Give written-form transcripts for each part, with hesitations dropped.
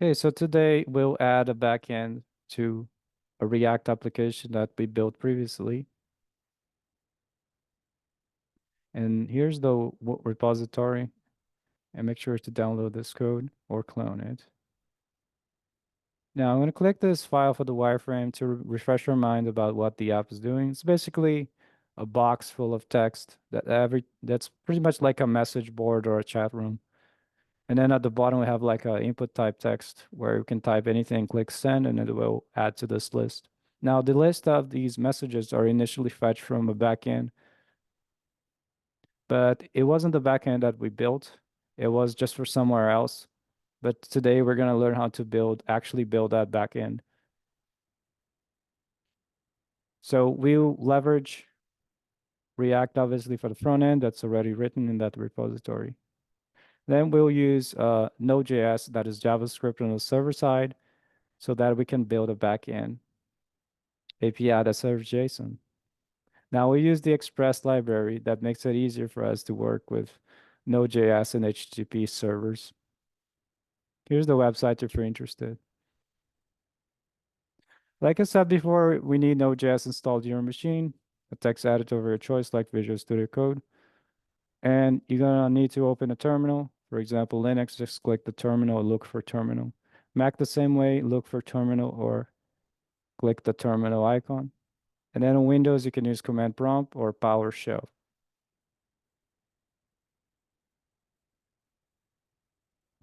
Okay, so today we'll add a backend to a React application that we built previously. And here's the repository, and make sure to download this code or clone it. Now I'm going to click this file for the wireframe to refresh our mind about what the app is doing. It's basically a box full of text that's pretty much like a message board or a chat room. And then at the bottom, we have like a input type text where you can type anything, click send, and it will add to this list. Now, the list of these messages are initially fetched from a backend, but it wasn't the backend that we built. It was just for somewhere else. But today we're going to learn how to actually build that backend. So we'll leverage React, obviously, for the front end that's already written in that repository. Then we'll use Node.js, that is JavaScript on the server side, so that we can build a backend API that serves JSON. Now we use the Express library that makes it easier for us to work with Node.js and HTTP servers. Here's the website if you're interested. Like I said before, we need Node.js installed on your machine, a text editor of your choice like Visual Studio Code. And you're gonna need to open a terminal. For example, Linux, just click the terminal, look for terminal. Mac the same way, look for terminal or click the terminal icon. And then on Windows, you can use Command Prompt or PowerShell.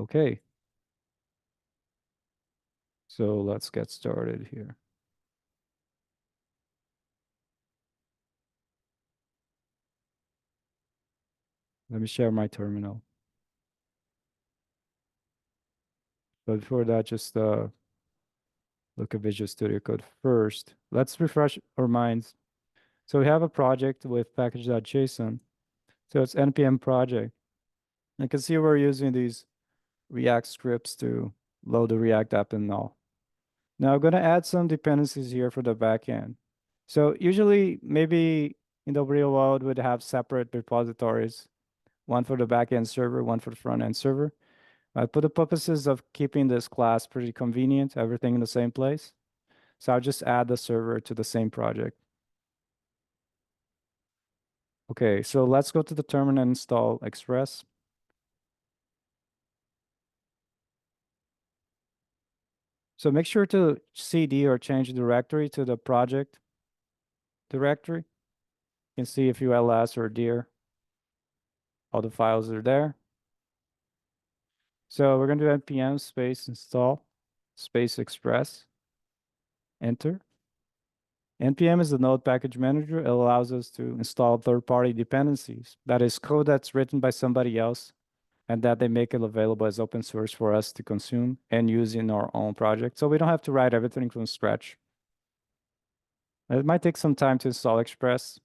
Okay, so let's get started here. Let me share my terminal. But before that, just look at Visual Studio Code first. Let's refresh our minds. So we have a project with package.json. So it's npm project. You can see we're using these React scripts to load the React app and all. Now I'm going to add some dependencies here for the backend. So usually, maybe in the real world, we'd have separate repositories, one for the backend server, one for the front end server. For the purposes of keeping this class pretty convenient, everything in the same place. So I'll just add the server to the same project. Okay, so let's go to the terminal and install Express. So make sure to cd or change the directory to the project directory. You can see if you ls or dir, all the files are there. So we're going to do npm space install space express, enter. npm is the node package manager. It allows us to install third-party dependencies. That is code that's written by somebody else and that they make it available as open source for us to consume and use in our own project. So we don't have to write everything from scratch. It might take some time to install Express.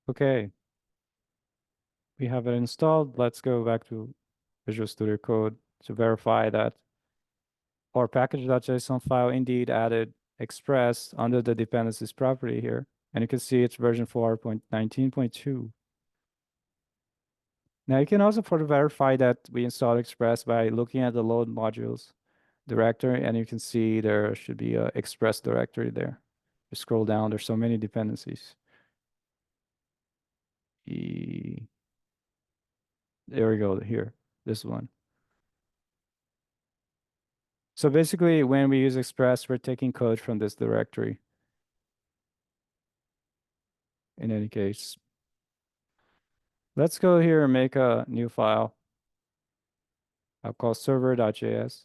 Okay, we have it installed. Let's go back to Visual Studio Code to verify that our package.json file indeed added Express under the dependencies property here. And you can see it's version 4.19.2. Now you can also further verify that we installed Express by looking at the load modules directory, and you can see there should be a Express directory there. You scroll down, there's so many dependencies. There we go, here, this one. So basically, when we use Express, we're taking code from this directory. In any case. Let's go here and make a new file. I'll call server.js.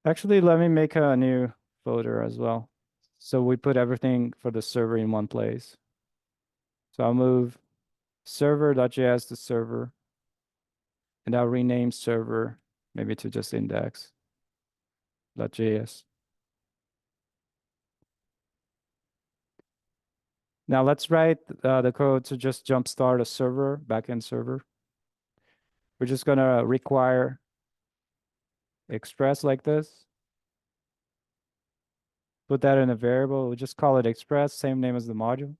Actually, let me make a new folder as well. So we put everything for the server in one place. So I'll move server.js to server, and I'll rename server maybe to just index.js. Now let's write the code to just jumpstart a server, backend server. We're just gonna require express like this. Put that in a variable. We'll just call it express, same name as the module.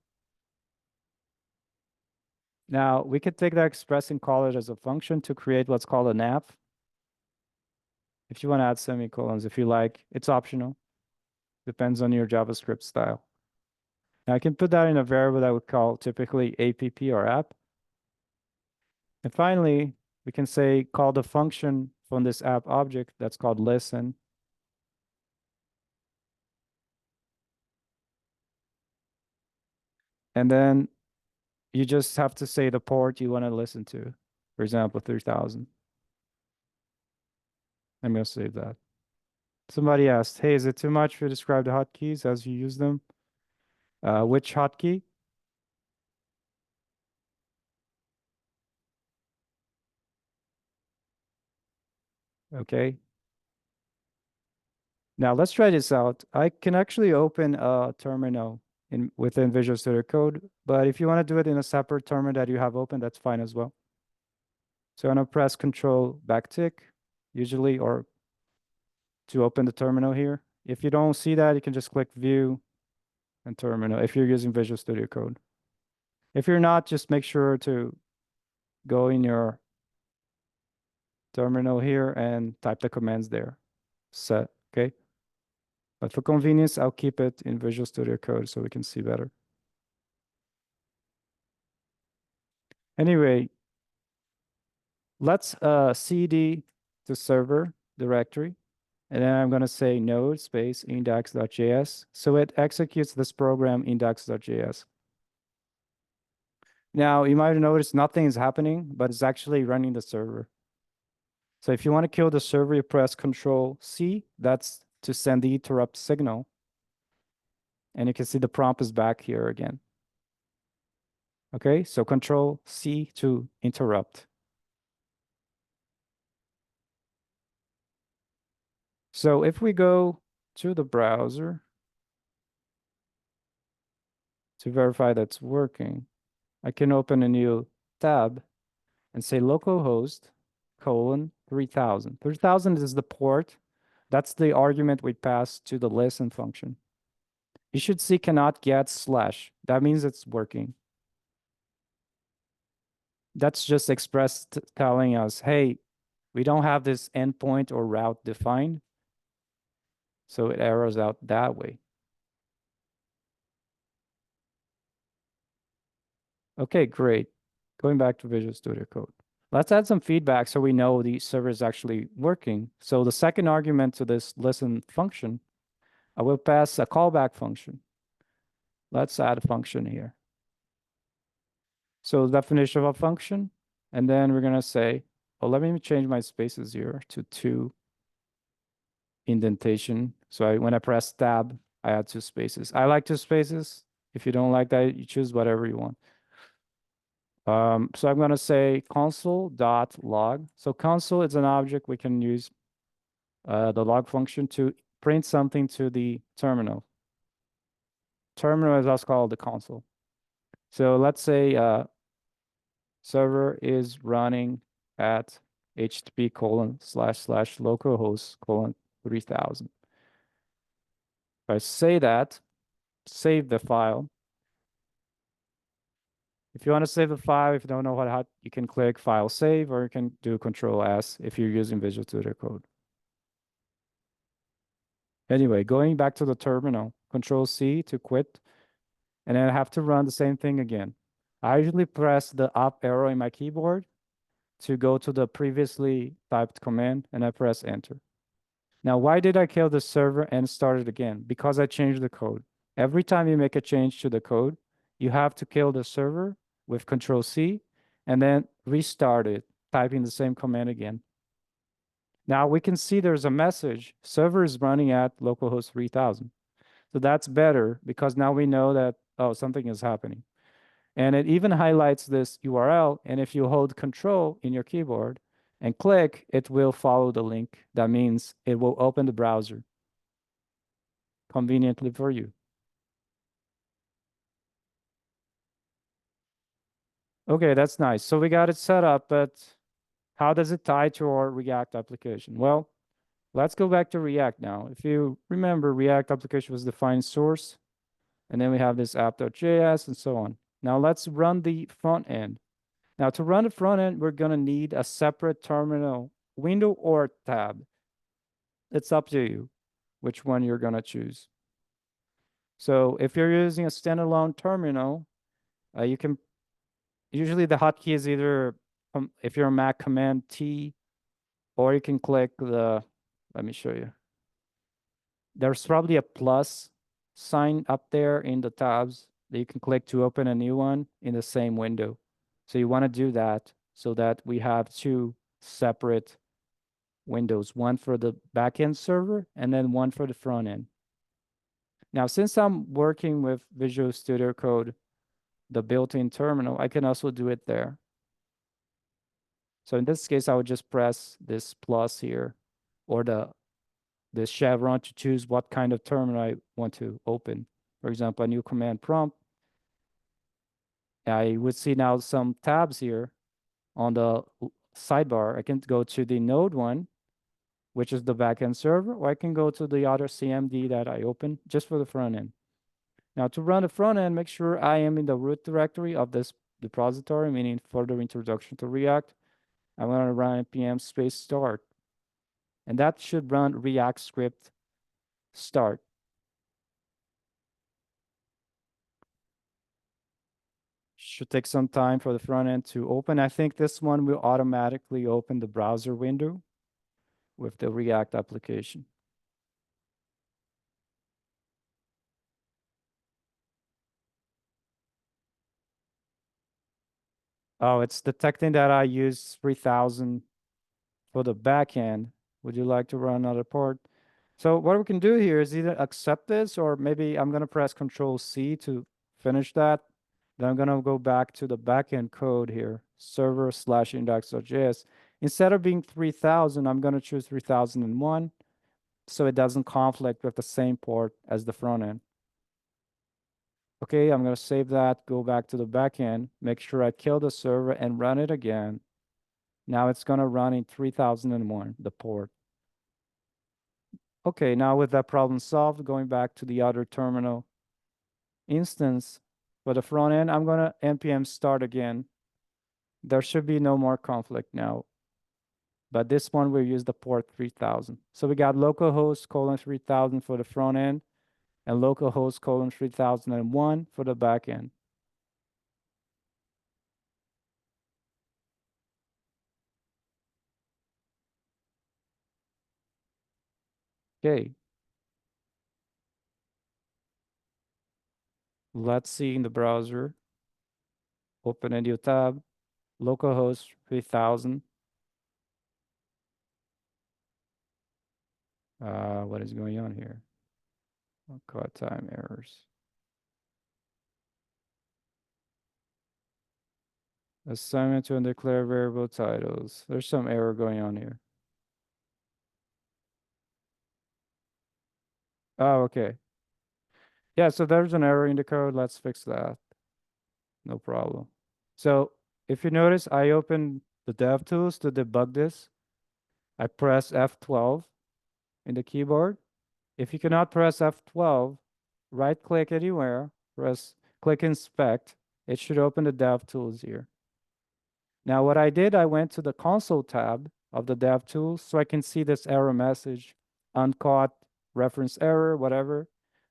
Now we could take that express and call it as a function to create what's called an app. If you want to add semicolons, if you like, it's optional. Depends on your JavaScript style. Now I can put that in a variable that we call typically app or app. And finally, we can say call the function from this app object that's called listen. And then you just have to say the port you want to listen to. For example, 3000. I'm going to save that. Somebody asked, hey, is it too much to describe the hotkeys as you use them? Which hotkey? Okay. Now let's try this out. I can actually open a terminal within Visual Studio Code, but if you want to do it in a separate terminal that you have open, that's fine as well. So I'm going to press Control backtick, usually, or to open the terminal here. If you don't see that, you can just click View and Terminal if you're using Visual Studio Code. If you're not, just make sure to go in your terminal here and type the commands there. Set, okay? But for convenience, I'll keep it in Visual Studio Code so we can see better. Anyway, let's cd to server directory, and then I'm going to say node space index.js. So it executes this program index.js. Now, you might have noticed nothing is happening, but it's actually running the server. So if you want to kill the server, you press Control C. That's to send the interrupt signal. And you can see the prompt is back here again. Okay, so Control C to interrupt. So if we go to the browser to verify that's working, I can open a new tab and say localhost colon 3000. 3000 is the port. That's the argument we pass to the listen function. You should see cannot get slash. That means it's working. That's just Express telling us, hey, we don't have this endpoint or route defined. So it errors out that way. Okay, great. Going back to Visual Studio Code. Let's add some feedback so we know the server is actually working. So the second argument to this listen function, I will pass a callback function. Let's add a function here. So the definition of a function, and then we're gonna say, oh, let me change my spaces here to 2 indentation. So when I press tab, I add 2 spaces. I like 2 spaces. If you don't like that, you choose whatever you want. So I'm going to say console.log. So console is an object we can use the log function to print something to the terminal. Terminal is also called the console. So let's say server is running at http ://localhost 3000. If I say that, save the file. If you want to save the file, if you don't know how, you can click File Save, or you can do Control S if you're using Visual Studio Code. Anyway, going back to the terminal, Control C to quit, and then I have to run the same thing again. I usually press the up arrow in my keyboard to go to the previously typed command, and I press Enter. Now, why did I kill the server and start it again? Because I changed the code. Every time you make a change to the code, you have to kill the server with Control C and then restart it, typing the same command again. Now we can see there's a message, server is running at localhost 3000. So that's better because now we know that, oh, something is happening. And it even highlights this URL. And if you hold Control in your keyboard and click, it will follow the link. That means it will open the browser conveniently for you. Okay, that's nice. So we got it set up, but how does it tie to our React application? Well, let's go back to React now. If you remember, React application was defined source, and then we have this app.js and so on. Now let's run the front end. Now to run the front end, we're gonna need a separate terminal window or tab. It's up to you which one you're gonna choose. So if you're using a standalone terminal, you can usually the hotkey is either if you're a Mac Command T, or you can click the. Let me show you. There's probably a plus sign up there in the tabs that you can click to open a new one in the same window. So you want to do that so that we have two separate windows, one for the backend server and then one for the front end. Now, since I'm working with Visual Studio Code, the built-in terminal, I can also do it there. So in this case, I would just press this plus here or this chevron to choose what kind of terminal I want to open. For example, a new command prompt. I would see now some tabs here on the sidebar. I can go to the node one, which is the backend server, or I can go to the other CMD that I opened just for the front end. Now to run the front end, make sure I am in the root directory of this repository, meaning further introduction to React. I'm going to run npm space start. And that should run React script start. Should take some time for the front end to open. I think this one will automatically open the browser window with the React application. Oh, it's detecting that I use 3000 for the backend. Would you like to run another port? So what we can do here is either accept this, or maybe I'm going to press Control C to finish that. Then I'm going to go back to the backend code here, server/index.js. Instead of being 3000, I'm going to choose 3001 so it doesn't conflict with the same port as the front end. Okay, I'm going to save that, go back to the backend, make sure I kill the server and run it again. Now it's going to run in 3001, the port. Okay, now with that problem solved, going back to the other terminal instance for the front end, I'm going to npm start again. There should be no more conflict now. But this one will use the port 3000. So we got localhost colon 3000 for the front end and localhost colon 3001 for the back end. Okay. Let's see in the browser. Open a new tab, localhost 3000. What is going on here? Caught time errors. Assignment to undeclared variable titles. There's some error going on here. Oh, okay. Yeah, so there's an error in the code. Let's fix that. No problem. So if you notice, I opened the DevTools to debug this. I press F12 in the keyboard. If you cannot press F12, right click anywhere, click inspect. It should open the DevTools here. Now what I did, I went to the console tab of the DevTools so I can see this error message, uncaught, reference error, whatever.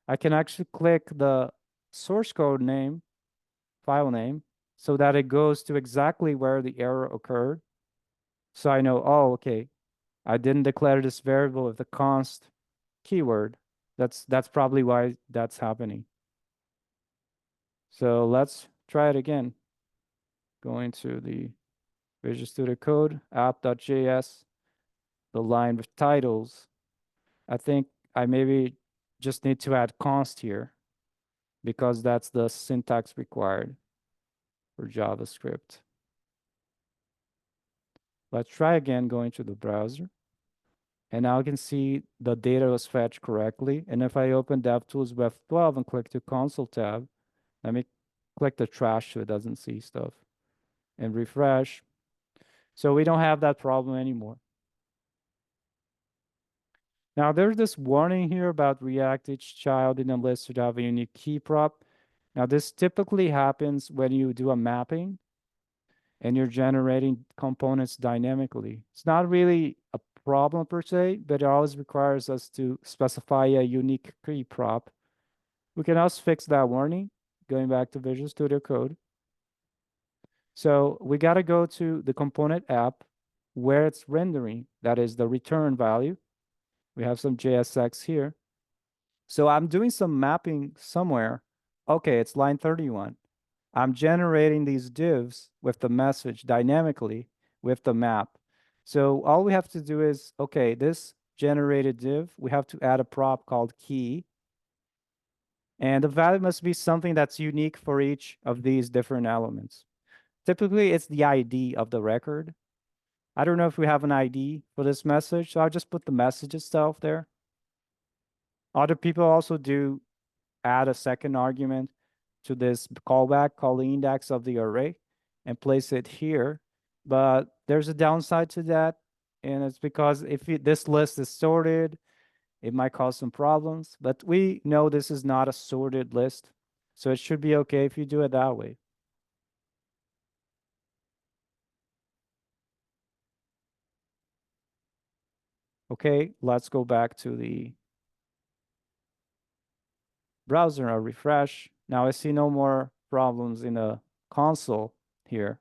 I can actually click the source code name, file name, so that it goes to exactly where the error occurred. So I know, oh, okay, I didn't declare this variable with the const keyword. That's probably why that's happening. So let's try it again. Going to the Visual Studio Code, app.js, the line with titles. I think I maybe just need to add const here because that's the syntax required for JavaScript. Let's try again going to the browser. And now I can see the data was fetched correctly. And if I open DevTools Web 12 and click the console tab, let me click the trash so it doesn't see stuff and refresh. So we don't have that problem anymore. Now there's this warning here about React each child in a list should have a unique key prop. Now this typically happens when you do a mapping and you're generating components dynamically. It's not really a problem per se, but it always requires us to specify a unique key prop. We can also fix that warning, going back to Visual Studio Code. So we got to go to the component app where it's rendering, that is the return value. We have some JSX here. So I'm doing some mapping somewhere. Okay, it's line 31. I'm generating these divs with the message dynamically with the map. So all we have to do is, okay, this generated div, we have to add a prop called key. And the value must be something that's unique for each of these different elements. Typically, it's the ID of the record. I don't know if we have an ID for this message, so I'll just put the message itself there. Other people also do add a second argument to this callback, call the index of the array, and place it here. But there's a downside to that, and it's because if this list is sorted, it might cause some problems. But we know this is not a sorted list, so it should be okay if you do it that way. Okay, let's go back to the browser and refresh. Now I see no more problems in the console here.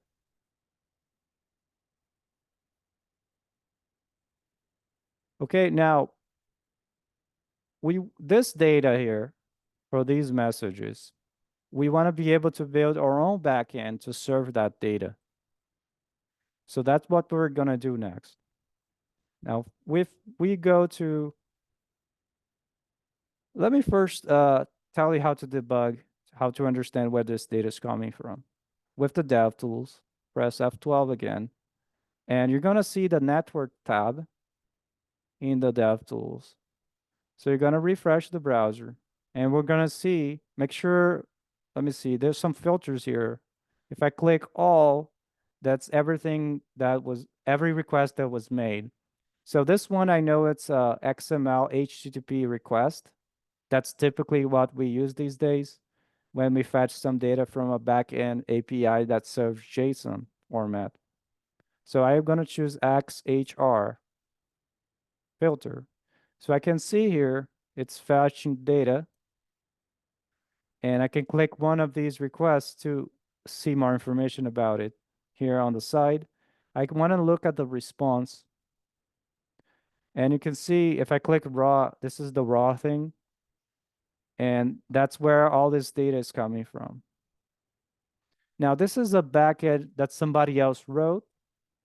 Okay, now this data here for these messages, we want to be able to build our own backend to serve that data. So that's what we're going to do next. Now, if we go to, let me first tell you how to debug, how to understand where this data is coming from. With the DevTools, press F12 again, and you're going to see the network tab in the DevTools. So you're going to refresh the browser, and we're going to see, make sure, let me see, there's some filters here. If I click all, that's everything that was, every request that was made. So this one, I know it's a XML HTTP request. That's typically what we use these days when we fetch some data from a backend API that serves JSON format. So I'm going to choose XHR filter. So I can see here, it's fetching data, and I can click one of these requests to see more information about it. Here on the side, I want to look at the response, and you can see if I click raw, this is the raw thing, and that's where all this data is coming from. Now, this is a backend that somebody else wrote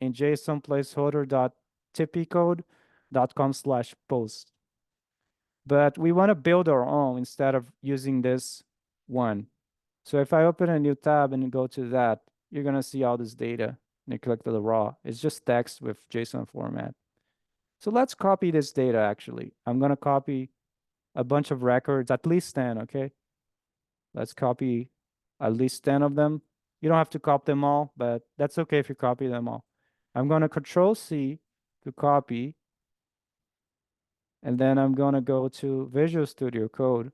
in JSON placeholder.typicode.com/post. But we want to build our own instead of using this one. So if I open a new tab and go to that, you're going to see all this data. And you click the raw. It's just text with JSON format. So let's copy this data, actually. I'm going to copy a bunch of records, at least 10, okay? Let's copy at least 10 of them. You don't have to copy them all, but that's okay if you copy them all. I'm going to Control-C to copy, and then I'm going to go to Visual Studio Code.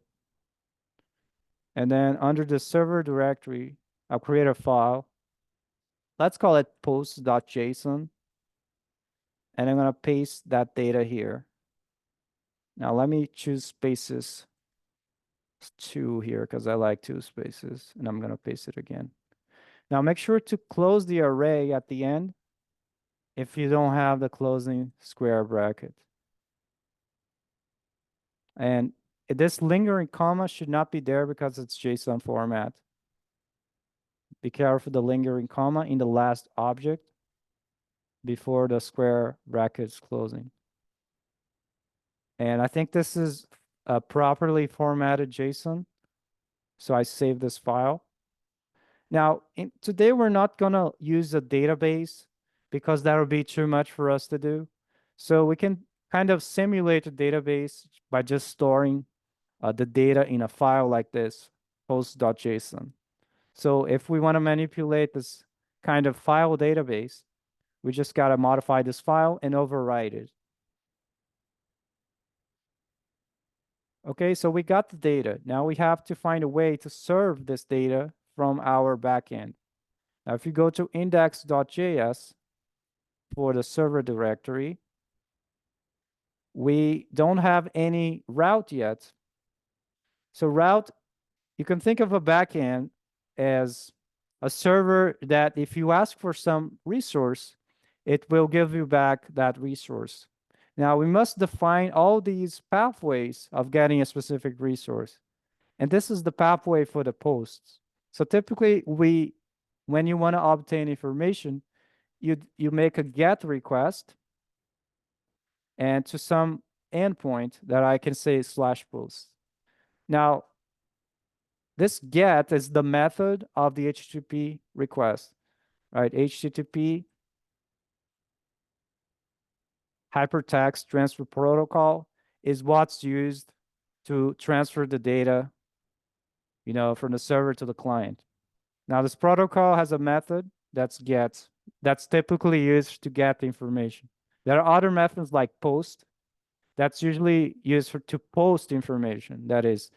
And then under the server directory, I'll create a file. Let's call it post.json. And I'm going to paste that data here. Now let me choose spaces 2 here because I like 2 spaces. And I'm going to paste it again. Now make sure to close the array at the end if you don't have the closing square bracket. And this lingering comma should not be there because it's JSON format. be careful the lingering comma in the last object before the square brackets closing. And I think this is a properly formatted JSON. So I save this file. Now, today we're not gonna use a database because that would be too much for us to do. So we can kind of simulate a database by just storing the data in a file like this, post.json. So if we want to manipulate this kind of file database, we just got to modify this file and overwrite it. Okay, so we got the data. Now we have to find a way to serve this data from our backend. Now, if you go to index.js for the server directory, we don't have any route yet. So route, you can think of a backend as a server that if you ask for some resource, it will give you back that resource. Now we must define all these pathways of getting a specific resource. And this is the pathway for the posts. So typically when you want to obtain information, you make a GET request and to some endpoint that I can say /post. Now, this GET is the method of the HTTP request, right? HTTP hypertext transfer protocol is what's used to transfer the data, from the server to the client. Now, this protocol has a method that's GET that's typically used to get the information. There are other methods like POST that's usually used to post information. That is,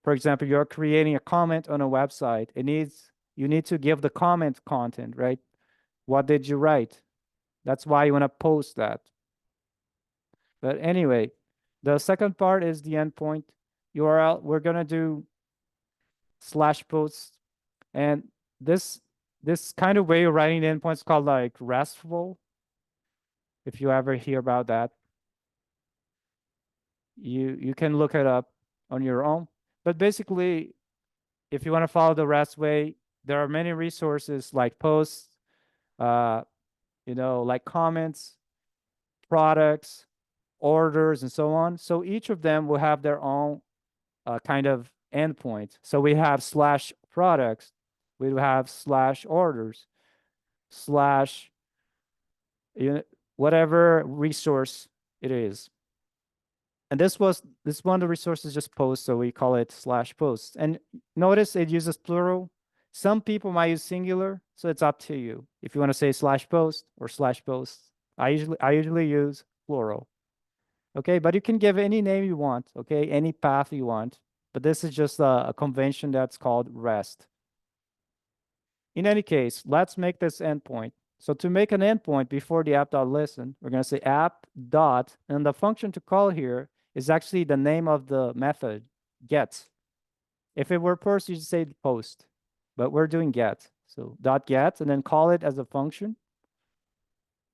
for example, you're creating a comment on a website. You need to give the comment content, right? What did you write? That's why you want to post that. But anyway, the second part is the endpoint URL. We're gonna do /post, and this kind of way of writing the endpoint is called like RESTful. If you ever hear about that, you can look it up on your own. But basically, if you want to follow the REST way, there are many resources like posts, like comments, products, orders, and so on. So each of them will have their own kind of endpoint. So we have /products, we have /orders, slash whatever resource it is. And this one of the resources just post, so we call it /post. And notice it uses plural. Some people might use singular, so it's up to you if you want to say /post or /post. I usually use plural. Okay, but you can give any name you want, okay, any path you want. But this is just a convention that's called REST. In any case, let's make this endpoint. So to make an endpoint before the app.listen, we're going to say app dot, and the function to call here is actually the name of the method, get. If it were post, you'd say post, but we're doing get. So dot get, and then call it as a function.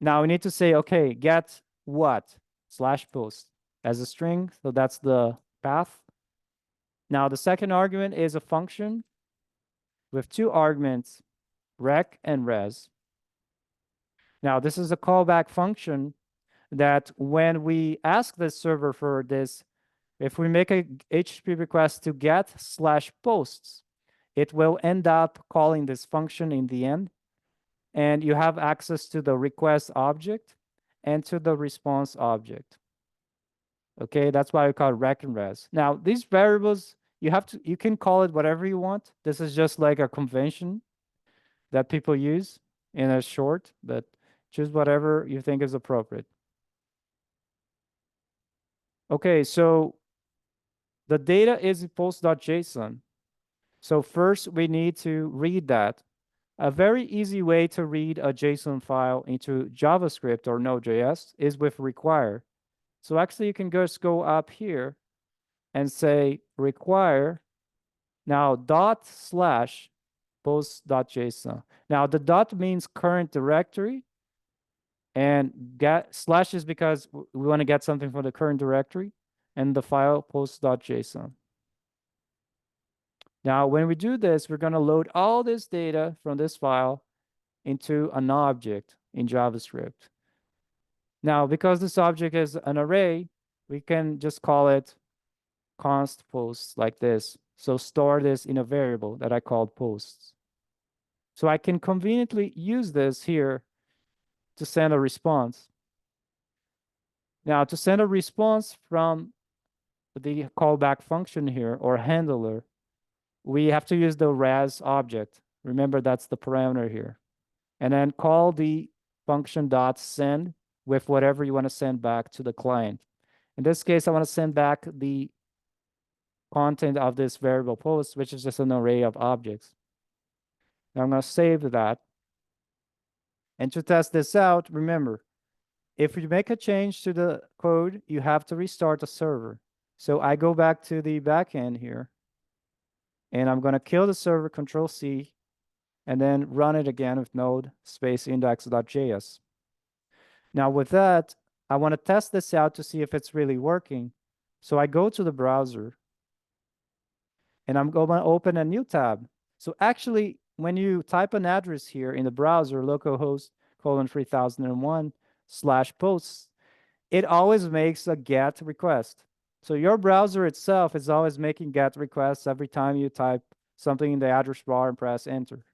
Now we need to say, okay, get what? /post as a string. So that's the path. Now the second argument is a function with two arguments, rec and res. Now this is a callback function that when we ask the server for this, if we make a HTTP request to get /posts, it will end up calling this function in the end. And you have access to the request object and to the response object. Okay, that's why we call it rec and res. Now, these variables, you can call it whatever you want. This is just like a convention that people use in a short, but choose whatever you think is appropriate. Okay, so the data is post.json. So first we need to read that. A very easy way to read a JSON file into JavaScript or Node.js is with require. So actually you can just go up here and say require now /post.json. Now the dot means current directory, and / is because we want to get something from the current directory, and the file post.json. Now, when we do this, we're going to load all this data from this file into an object in JavaScript. Now, because this object is an array, we can just call it const posts like this. So store this in a variable that I called posts. So I can conveniently use this here to send a response. Now, to send a response from the callback function here or handler, we have to use the res object. Remember, that's the parameter here. And then call the function dot send with whatever you want to send back to the client. In this case, I want to send back the content of this variable post, which is just an array of objects. Now I'm going to save that. And to test this out, remember, if you make a change to the code, you have to restart the server. So I go back to the backend here, and I'm going to kill the server, Control C, and then run it again with node space index.js. Now with that, I want to test this out to see if it's really working. So I go to the browser, and I'm going to open a new tab. So actually, when you type an address here in the browser, localhost colon 3001/posts, it always makes a GET request. So your browser itself is always making GET requests every time you type something in the address bar and press enter.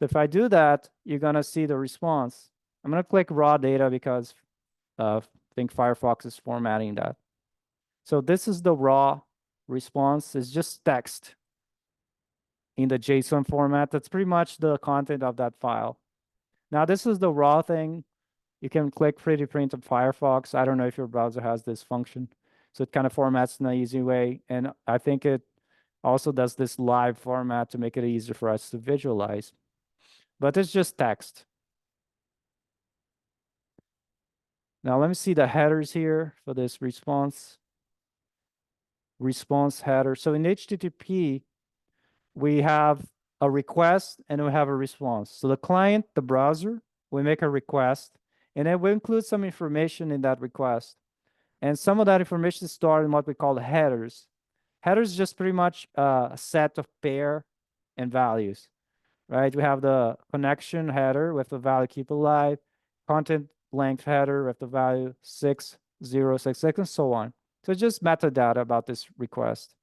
If I do that, you're going to see the response. I'm going to click raw data because I think Firefox is formatting that. So this is the raw response. It's just text in the JSON format. That's pretty much the content of that file. Now, this is the raw thing. You can click pretty print of Firefox. I don't know if your browser has this function. So it kind of formats in an easy way. And I think it also does this live format to make it easier for us to visualize. But it's just text. Now let me see the headers here for this response header. So in HTTP, we have a request and we have a response. So the client, the browser, we make a request, and then we include some information in that request. And some of that information is stored in what we call headers. Headers is just pretty much a set of pair and values, right? We have the connection header with the value keep alive, content length header with the value 6066, and so on. So it's just metadata about this request,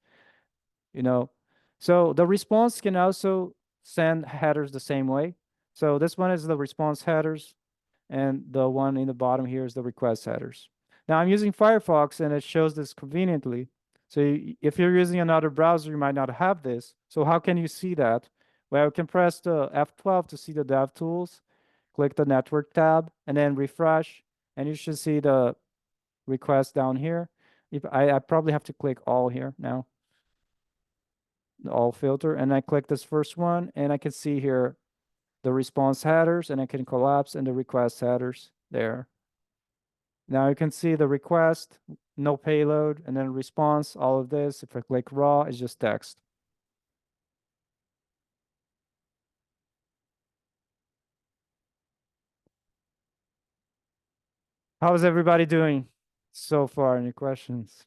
you know. So the response can also send headers the same way. So this one is the response headers, and the one in the bottom here is the request headers. Now I'm using Firefox, and it shows this conveniently. So if you're using another browser, you might not have this. So how can you see that? Well, you can press the F12 to see the DevTools, click the Network tab, and then refresh, and you should see the request down here. If I probably have to click all here now, the all filter, and I click this first one, and I can see here the response headers, and I can collapse and the request headers there. Now you can see the request, no payload, and then response, all of this. If I click raw, it's just text. How's everybody doing so far? Any questions?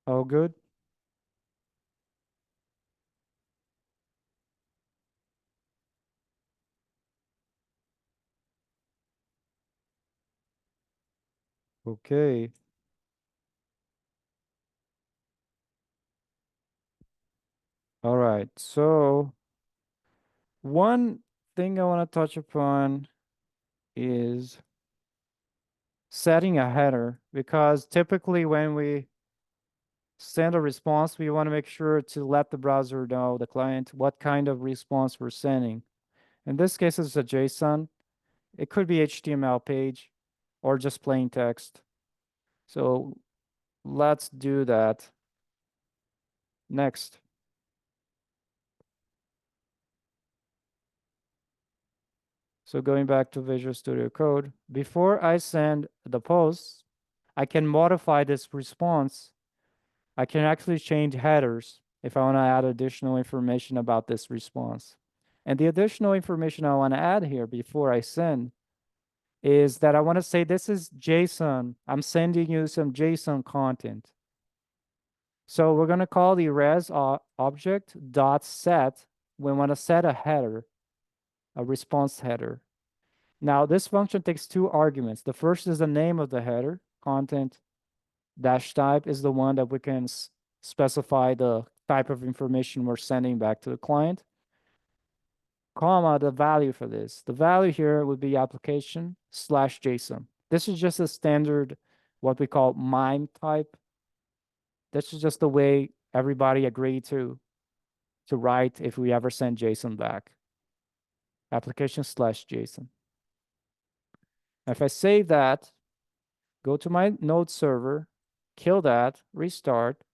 All good? Okay. All right. So one thing I want to touch upon is setting a header, because typically when we send a response, we want to make sure to let the browser know, the client, what kind of response we're sending. In this case, it's a JSON. It could be HTML page or just plain text. So let's do that. Next. So going back to Visual Studio Code, before I send the post, I can modify this response. I can actually change headers. if I want to add additional information about this response. And the additional information I want to add here before I send is that I want to say this is JSON. I'm sending you some JSON content. So we're going to call the res object dot set. We want to set a header, a response header. Now this function takes two arguments. The first is the name of the header. Content dash type is the one that we can specify the type of information we're sending back to the client, comma, the value for this. The value here would be application slash JSON. This is just a standard, what we call MIME type. This is just the way everybody agreed to write if we ever send JSON back. Application slash JSON. If I save that, go to my node server, kill that, restart,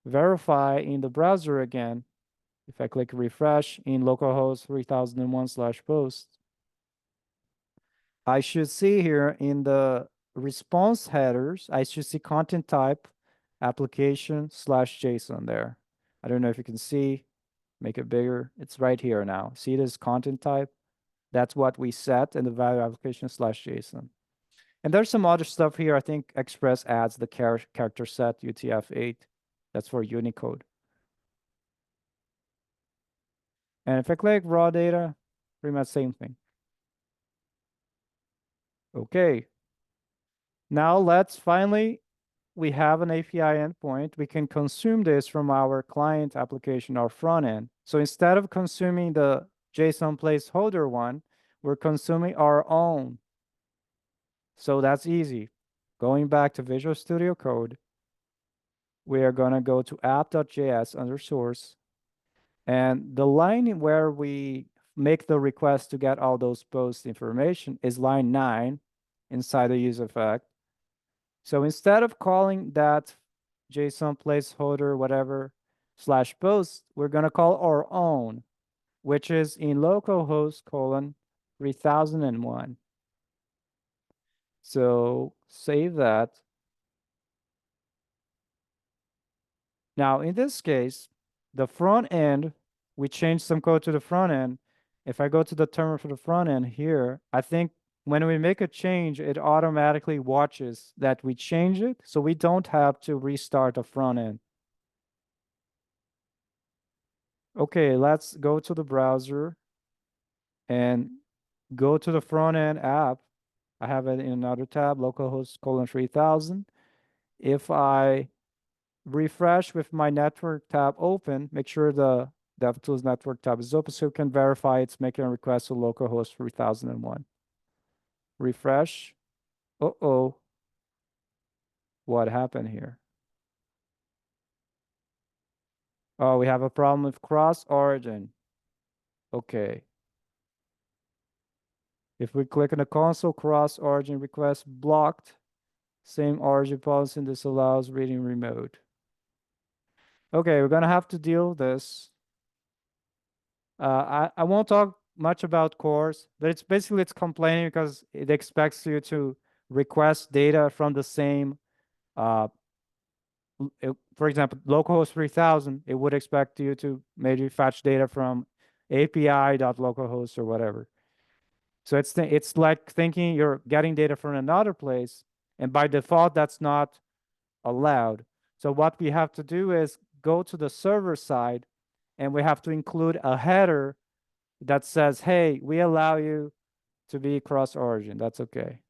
verify in the browser again. If I click refresh in localhost 3001/post, I should see here in the response headers, I should see content type application slash JSON there. I don't know if you can see, make it bigger. It's right here now. See this content type? That's what we set in the value application slash JSON. And there's some other stuff here. I think Express adds the character set UTF-8. That's for Unicode. And if I click raw data, pretty much same thing. Okay. Now let's finally, we have an API endpoint. We can consume this from our client application, our front end. So instead of consuming the JSON placeholder one, we're consuming our own. So that's easy. Going back to Visual Studio Code, we are going to go to app.js under source. And the line where we make the request to get all those post information is line 9 inside the use effect. So instead of calling that JSON placeholder, whatever, slash post, we're going to call our own, which is in localhost 3001. So save that. Now, in this case, the front end, we changed some code to the front end. If I go to the terminal for the front end here, I think when we make a change, it automatically watches that we change it, so we don't have to restart the front end. Okay, let's go to the browser and go to the front end app. I have it in another tab, localhost 3000. If I refresh with my network tab open, make sure the DevTools network tab is open so you can verify it's making a request to localhost 3001. Refresh. Uh-oh. What happened here? Oh, we have a problem with cross origin. Okay. If we click on the console, cross origin request blocked. Same origin policy disallows reading remote. Okay, we're gonna have to deal with this. I won't talk much about cores, but it's basically it's complaining because it expects you to request data from the same, for example, localhost 3000, it would expect you to maybe fetch data from api.localhost or whatever. So it's like thinking you're getting data from another place, and by default, that's not allowed. So what we have to do is go to the server side, and we have to include a header that says, hey, we allow you to be cross-origin. That's okay.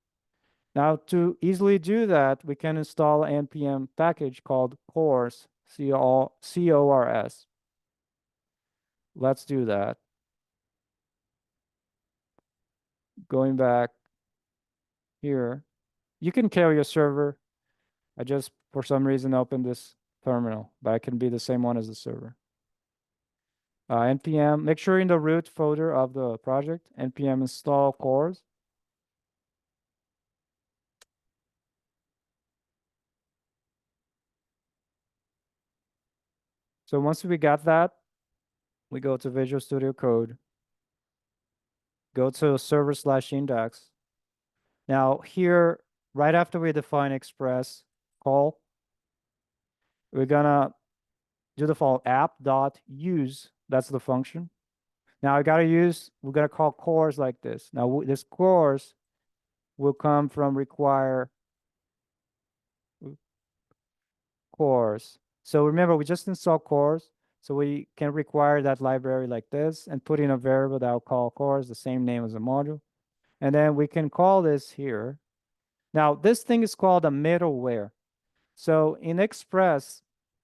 Now, to easily do that, we can install an npm package called cors, C-O-R-S. Let's do that. Going back here, you can carry a server. I just, for some reason, opened this terminal, but it can be the same one as the server. npm, make sure in the root folder of the project, npm install cors. So once we got that, we go to Visual Studio Code, go to server/index. Now here, right after we define express call, we're gonna do the following app.use. That's the function. Now we're gonna call cores like this. Now this cores will come from require cores. So remember, we just install cores. So we can require that library like this and put in a variable that will call cores, the same name as the module. And then we can call this here. Now this thing is called a middleware. So in Express,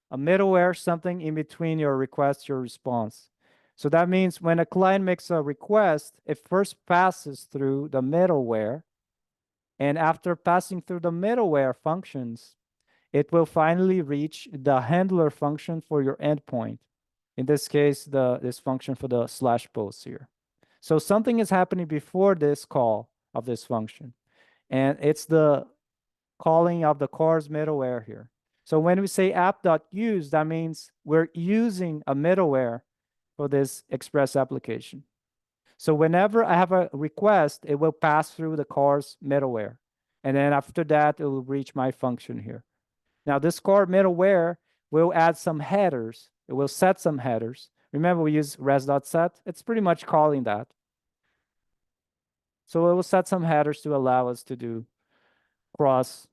a middleware is something in between your request, your response. So that means when a client makes a request, it first passes through the middleware. And after passing through the middleware functions, it will finally reach the handler function for your endpoint. In this case, this function for the slash post here. So something is happening before this call of this function. And it's the calling of the cores middleware here. So when we say app.use, that means we're using a middleware for this Express application. So whenever I have a request, it will pass through the cores middleware. And then after that, it will reach my function here. Now this core middleware will add some headers. It will set some headers. Remember, we use res.set. It's pretty much calling that. So it will set some headers to allow us to do cross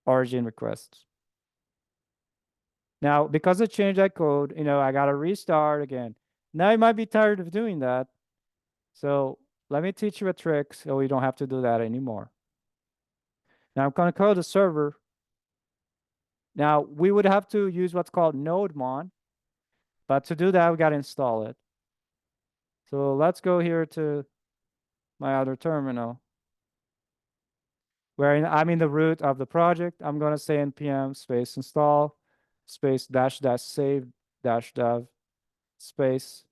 origin requests. Now, because I changed that code, I got to restart again. Now you might be tired of doing that. So let me teach you a trick so we don't have to do that anymore. Now I'm going to call the server. Now we would have to use what's called nodemon, but to do that, we got to install it. So let's go here to my other terminal, where I'm in the root of the project. I'm going to say npm space install space dash dash save dash dev space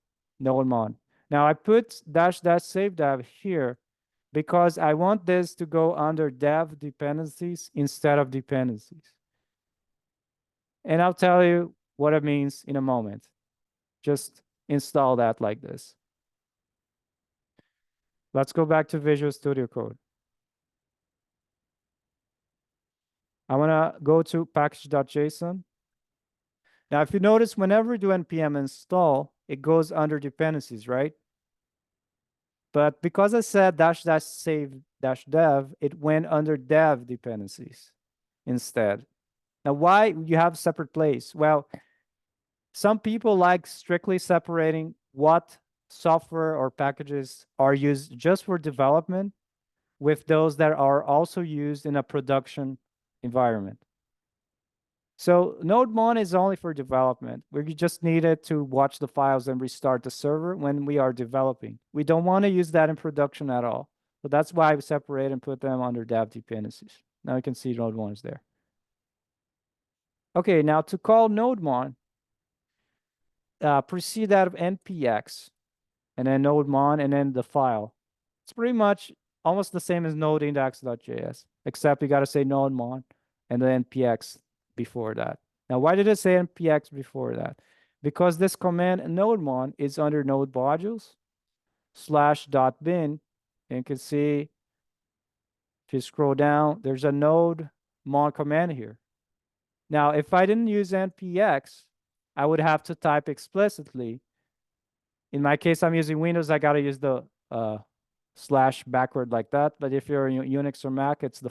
nodemon. Now I put dash dash save dev here because I want this to go under dev dependencies instead of dependencies. And I'll tell you what it means in a moment. Just install that like this. Let's go back to Visual Studio Code. I want to go to package.json. Now, if you notice, whenever we do npm install, it goes under dependencies, right? But because I said dash dash save dash dev, it went under dev dependencies instead. Now, why you have separate place? Well, some people like strictly separating what software or packages are used just for development with those that are also used in a production environment. So nodemon is only for development. We just need it to watch the files and restart the server when we are developing. We don't want to use that in production at all. So that's why we separate and put them under dev dependencies. Now you can see nodemon is there. Okay, now to call nodemon, precede that of npx, and then nodemon, and then the file. It's pretty much almost the same as nodeindex.js, except you got to say nodemon and then npx before that. Now, why did I say npx before that? Because this command nodemon is under node modules /.bin, and you can see if you scroll down, there's a nodemon command here. Now, if I didn't use npx, I would have to type explicitly. In my case, I'm using Windows. I got to use the slash backward like that. But if you're in Unix or Mac, it's the /.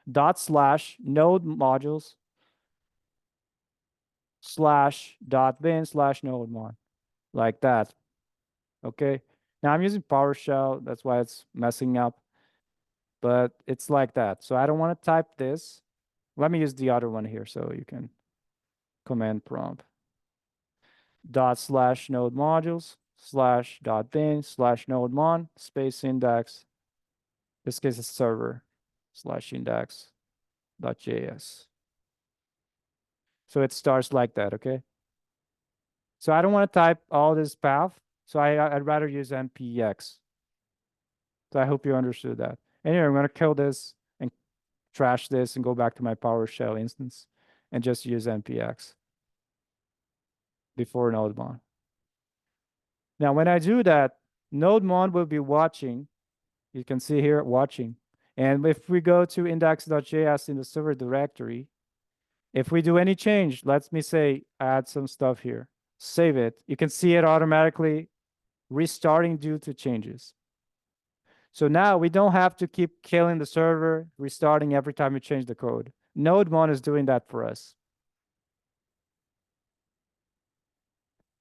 /node modules /.bin /nodemon like that. Okay. Now I'm using PowerShell. That's why it's messing up. But it's like that. So I don't want to type this. Let me use the other one here so you can command prompt. /node modules /.bin /nodemon space index. This case is server /index.js. So it starts like that, okay? So I don't want to type all this path, so I'd rather use npx. So I hope you understood that. Anyway, I'm going to kill this and trash this and go back to my PowerShell instance and just use npx before nodemon. Now, when I do that, nodemon will be watching. You can see here watching. And if we go to index.js in the server directory, If we do any change, let me say add some stuff here, save it. You can see it automatically restarting due to changes. So now we don't have to keep killing the server, restarting every time we change the code. Node1 is doing that for us.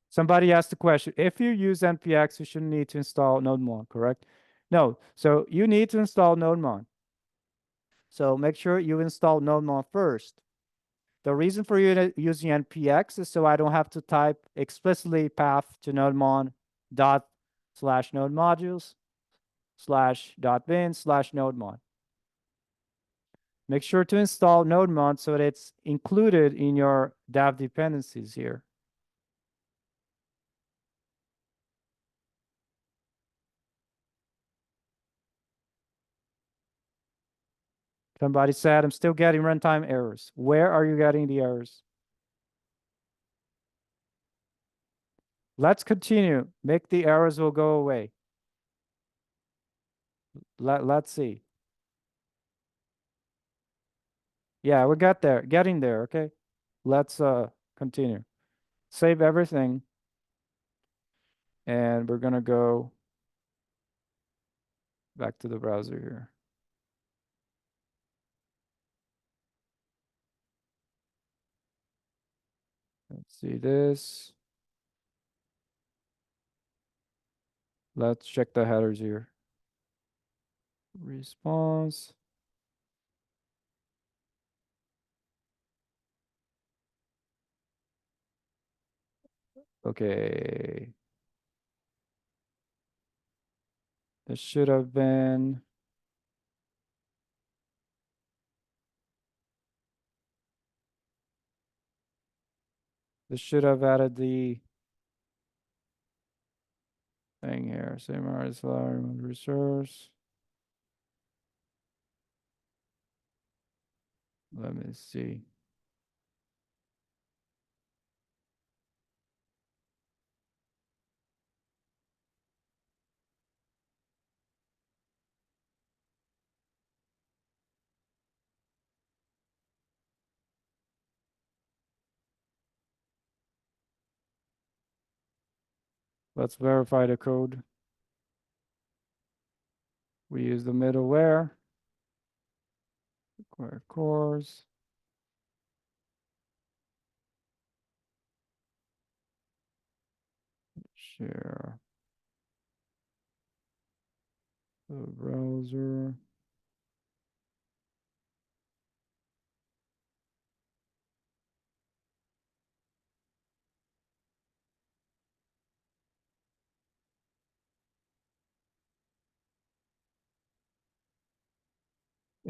Somebody asked the question, if you use npx, you shouldn't need to install Node1, correct? No, so you need to install Node1. So make sure you install Node1 first. The reason for you using npx is so I don't have to type explicitly path to Node1 dot slash node modules slash dot bin slash Node1. Make sure to install Node1 so that it's included in your dev dependencies here. Somebody said, I'm still getting runtime errors. Where are you getting the errors? Let's continue. Make the errors will go away. Let's see. Yeah, we got there, getting there, okay? Let's continue. Save everything. And we're gonna go back to the browser here. Let's see this. Let's check the headers here. Response. Okay. This should have been. This should have added the thing here. Same as resource. Let me see. Let's verify the code. We use the middleware. Require cores. Share the browser.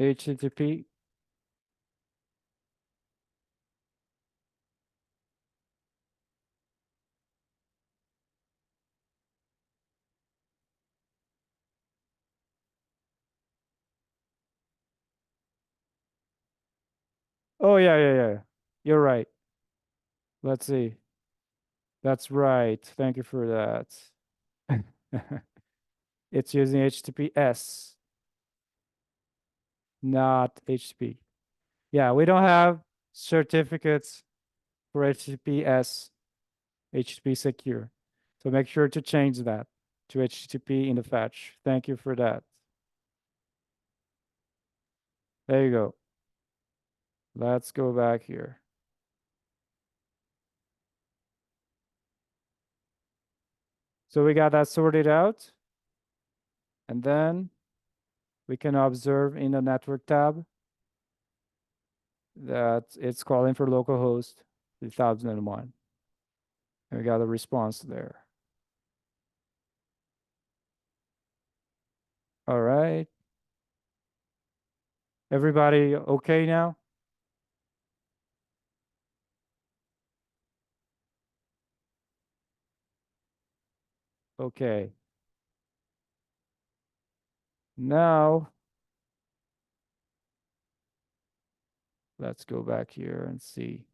HTTP. Oh, yeah. You're right. Let's see. That's right. Thank you for that. It's using HTTPS, not HTTP. Yeah, we don't have certificates for HTTPS, HTTP secure. So make sure to change that to HTTP in the fetch. Thank you for that. There you go. Let's go back here. So we got that sorted out. And then we can observe in the network tab that it's calling for localhost 3001. And we got a response there. All right. Everybody okay now? Okay. Now, let's go back here and see.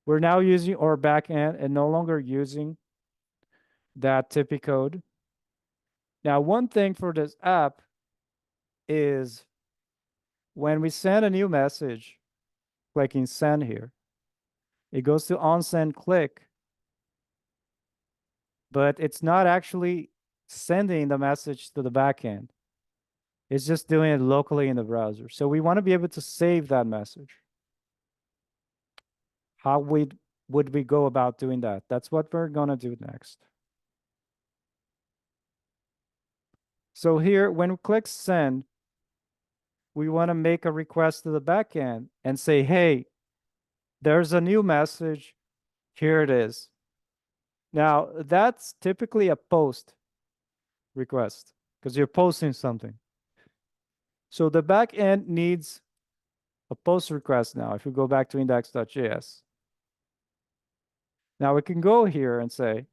We're now using our backend and no longer using that Tippy code. Now, one thing for this app is when we send a new message, clicking send here. It goes to on send click, but it's not actually sending the message to the backend. It's just doing it locally in the browser. So we want to be able to save that message. How would we go about doing that? That's what we're going to do next. So here, when we click send, we want to make a request to the backend and say, hey, there's a new message. Here it is. Now, that's typically a post request because you're posting something. So the backend needs a post request now. If we go back to index.js, now we can go here and say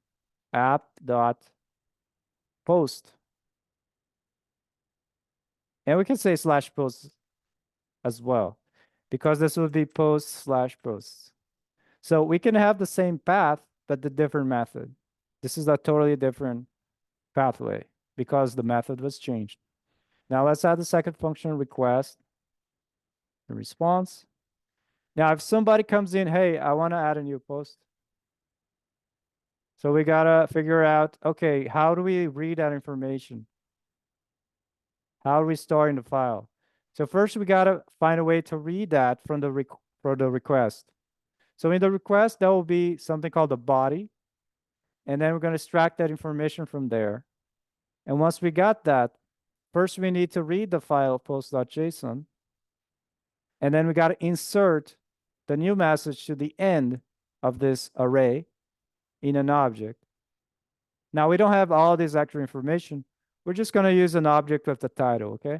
app.post. And we can say /post as well, because this would be post/posts. So we can have the same path, but the different method. This is a totally different pathway because the method was changed. Now let's add the second function, request and response. Now, if somebody comes in, hey, I want to add a new post. So we gotta figure out, okay, how do we read that information? How are we storing the file? So first we gotta find a way to read that from the request. So in the request, there will be something called the body. And then we're going to extract that information from there. And once we got that, first we need to read the file post.json. And then we got to insert the new message to the end of this array in an object. Now we don't have all this extra information. We're just going to use an object with the title, okay?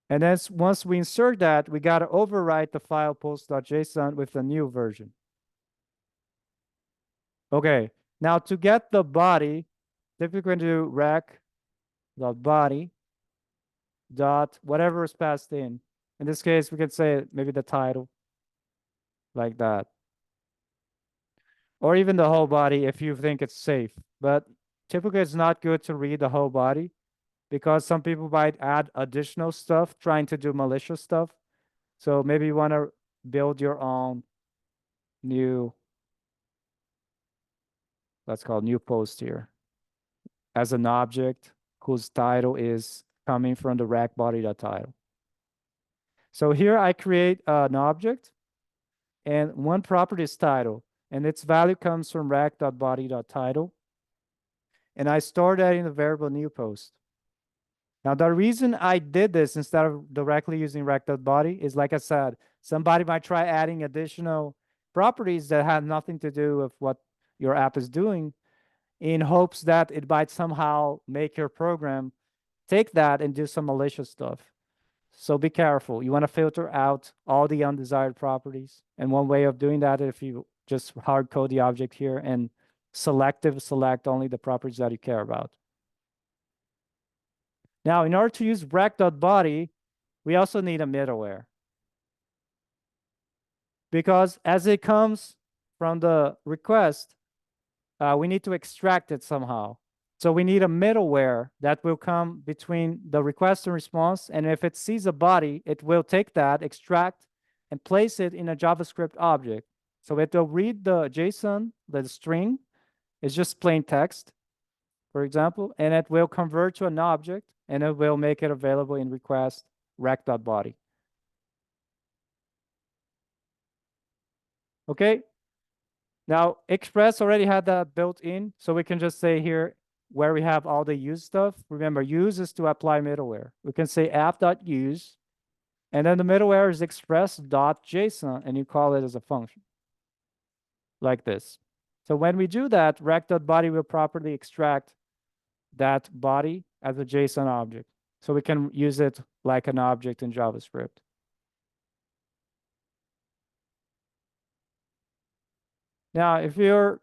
And then once we insert that, we got to overwrite the file post.json with the new version. Okay, now to get the body, typically we're going to do rec.body dot whatever is passed in. In this case, we could say maybe the title, like that. Or even the whole body if you think it's safe. But typically it's not good to read the whole body because some people might add additional stuff trying to do malicious stuff. So maybe you want to build your own new, let's call it new post here, as an object whose title is coming from the rec body.title. So here I create an object and one property is title, and its value comes from rec.body.title. And I store that in the variable new post. Now, the reason I did this instead of directly using rec.body is, like I said, somebody might try adding additional properties that have nothing to do with what your app is doing in hopes that it might somehow make your program take that and do some malicious stuff. So be careful. You want to filter out all the undesired properties. And one way of doing that is if you just hard code the object here and select only the properties that you care about. Now, in order to use rec.body, we also need a middleware. Because as it comes from the request, we need to extract it somehow. So we need a middleware that will come between the request and response. And if it sees a body, it will take that, extract, and place it in a JavaScript object. So it will read the JSON, the string. It's just plain text, for example, and it will convert to an object, and it will make it available in request rec.body. Okay. Now, Express already had that built in, so we can just say here where we have all the use stuff. Remember, use is to apply middleware. We can say app.use, and then the middleware is express.json, and you call it as a function, like this. So when we do that, rec.body will properly extract that body as a JSON object. So we can use it like an object in JavaScript. Now, if you're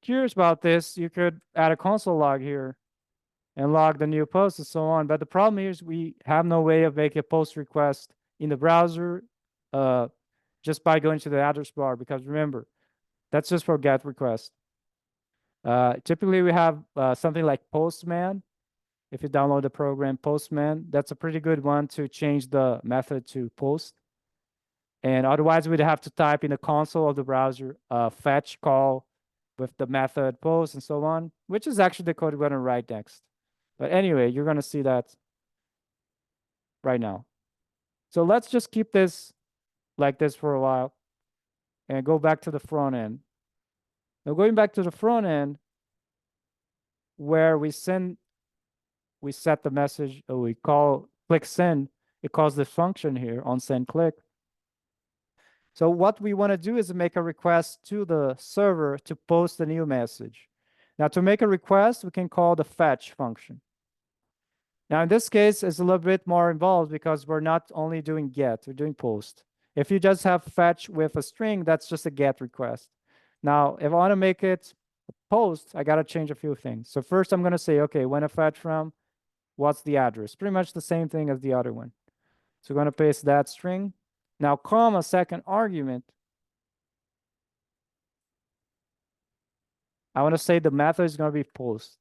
curious about this, you could add a console log here and log the new post and so on. But the problem here is we have no way of making a post request in the browser just by going to the address bar, because remember, that's just for GET request. Typically, we have something like Postman. If you download the program Postman, that's a pretty good one to change the method to post. And otherwise, we'd have to type in the console of the browser fetch call with the method post and so on, which is actually the code we're going to write next. But anyway, you're going to see that right now. So let's just keep this like this for a while and go back to the front end. Now going back to the front end where we set the message, we call click send, it calls this function here on send click. So what we want to do is make a request to the server to post a new message. Now to make a request, we can call the fetch function. Now in this case, it's a little bit more involved because we're not only doing get, we're doing post. If you just have fetch with a string, that's just a get request. Now, if I want to make it a post, I got to change a few things. So first I'm going to say, okay, when I fetch from, what's the address? Pretty much the same thing as the other one. So we're going to paste that string. Now, comma, second argument. I want to say the method is going to be post.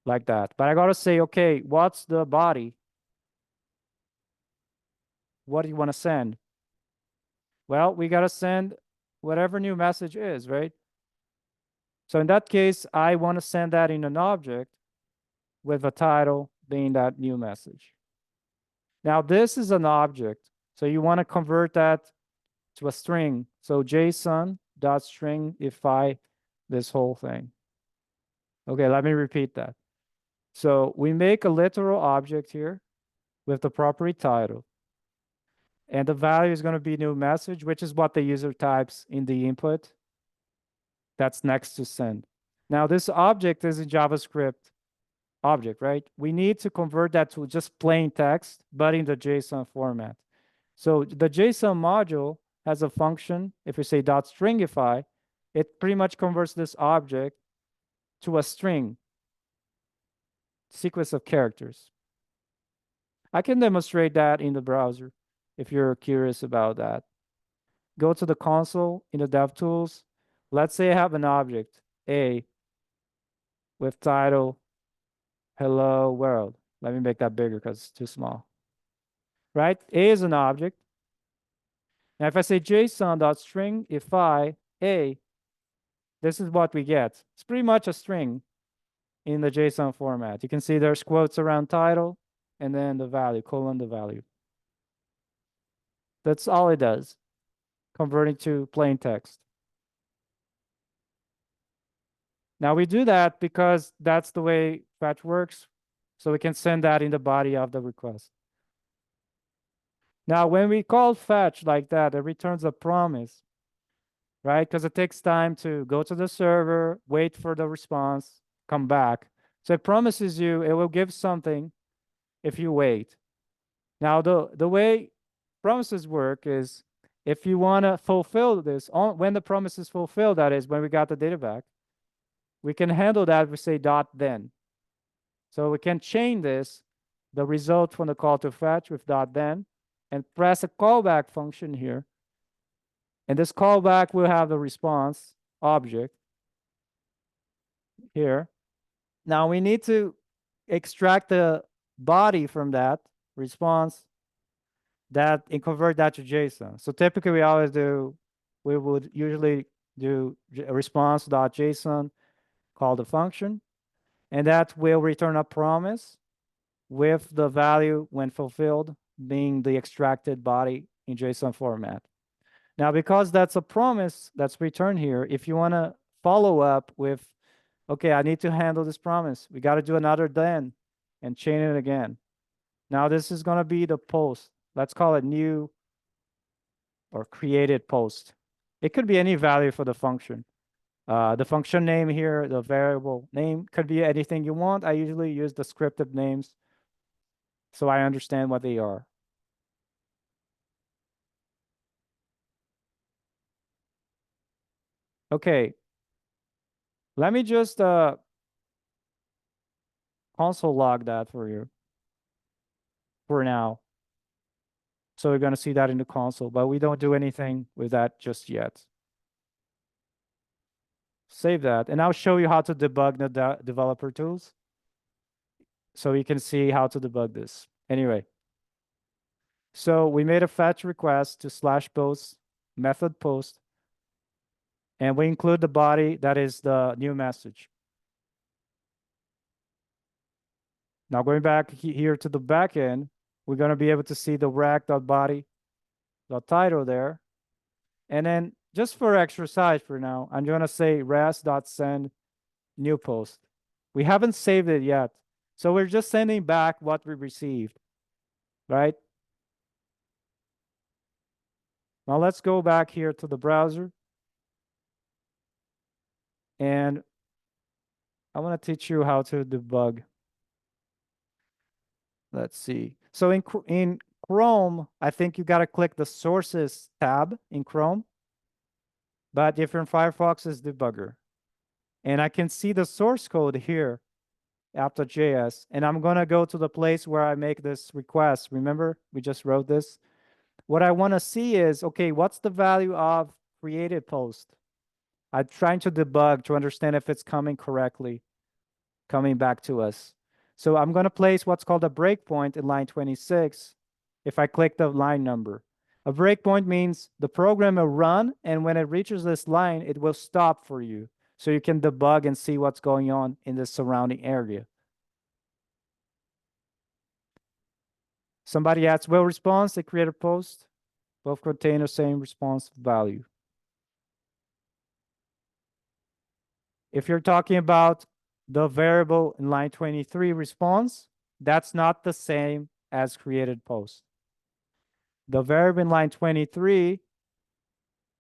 Like that. But I got to say, okay, what's the body? What do you want to send? Well, we got to send whatever new message is, right? So in that case, I want to send that in an object with a title being that new message. Now, this is an object. So you want to convert that to a string. So JSON.stringify this whole thing. Okay, let me repeat that. So we make a literal object here with the property title. And the value is going to be new message, which is what the user types in the input. That's next to send. Now, this object is a JavaScript object, right? We need to convert that to just plain text, but in the JSON format. So the JSON module has a function. If we say .stringify, it pretty much converts this object to a string sequence of characters. I can demonstrate that in the browser if you're curious about that. Go to the console in the DevTools. Let's say I have an object, A, with title, hello world. Let me make that bigger because it's too small. Right? A is an object. Now if I say JSON.stringify A, this is what we get. It's pretty much a string in the JSON format. You can see there's quotes around title and then the value, colon the value. That's all it does, converting to plain text. Now we do that because that's the way fetch works. So we can send that in the body of the request. Now, when we call fetch like that, it returns a promise, right? Because it takes time to go to the server, wait for the response, come back. So it promises you it will give something if you wait. Now, the way promises work is if you want to fulfill this, when the promise is fulfilled, that is, when we got the data back, we can handle that, we say dot then. So we can chain this, the result from the call to fetch with dot then, and press a callback function here. And this callback will have the response object here. Now we need to extract the body from that response that and convert that to JSON. So typically we would usually do a response.json, call the function, and that will return a promise with the value when fulfilled being the extracted body in JSON format. Now, because that's a promise that's returned here, if you want to follow up with, okay, I need to handle this promise, we got to do another then and chain it again. Now, this is going to be the post. Let's call it new or created post. It could be any value for the function. The function name here, the variable name, could be anything you want. I usually use descriptive names so I understand what they are. Okay, let me just console log that for you for now. So we're going to see that in the console, but we don't do anything with that just yet. Save that. And I'll show you how to debug the developer tools so you can see how to debug this. Anyway, so we made a fetch request to slash post method post, and we include the body that is the new message. Now going back here to the backend, we're going to be able to see the React.body.title there. And then just for exercise for now, I'm going to say res.send new post. We haven't saved it yet. So we're just sending back what we received, right? Now let's go back here to the browser. And I want to teach you how to debug. Let's see. So in Chrome, I think you got to click the sources tab in Chrome. But if you're in Firefox, it's debugger. And I can see the source code here, app.js. And I'm going to go to the place where I make this request. Remember, we just wrote this. What I want to see is, okay, what's the value of created post? I'm trying to debug to understand if it's coming correctly, coming back to us. So I'm going to place what's called a breakpoint in line 26 if I click the line number. A breakpoint means the program will run, and when it reaches this line, it will stop for you. So you can debug and see what's going on in the surrounding area. Somebody asks, will response, they create a post, both contain the same response value. If you're talking about the variable in line 23 response, that's not the same as created post. The variable in line 23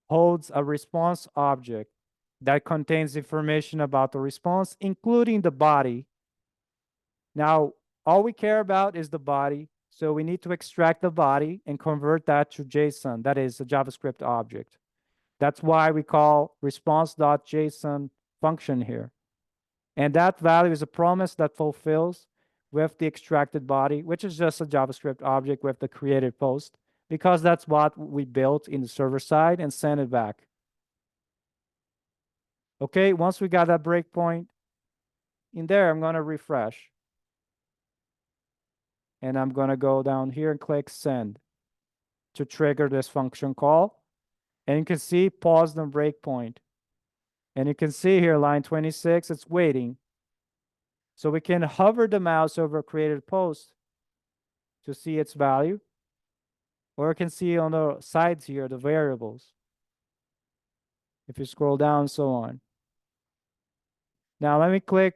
holds a response object that contains information about the response, including the body. Now, all we care about is the body, so we need to extract the body and convert that to JSON, that is a JavaScript object. That's why we call response.json function here. And that value is a promise that fulfills with the extracted body, which is just a JavaScript object with the created post, because that's what we built in the server side and send it back. Okay, once we got that breakpoint in there, I'm going to refresh. And I'm going to go down here and click send to trigger this function call. And you can see pause the breakpoint. And you can see here, line 26, it's waiting. So we can hover the mouse over created post to see its value. Or you can see on the sides here, the variables. If you scroll down, so on. Now let me click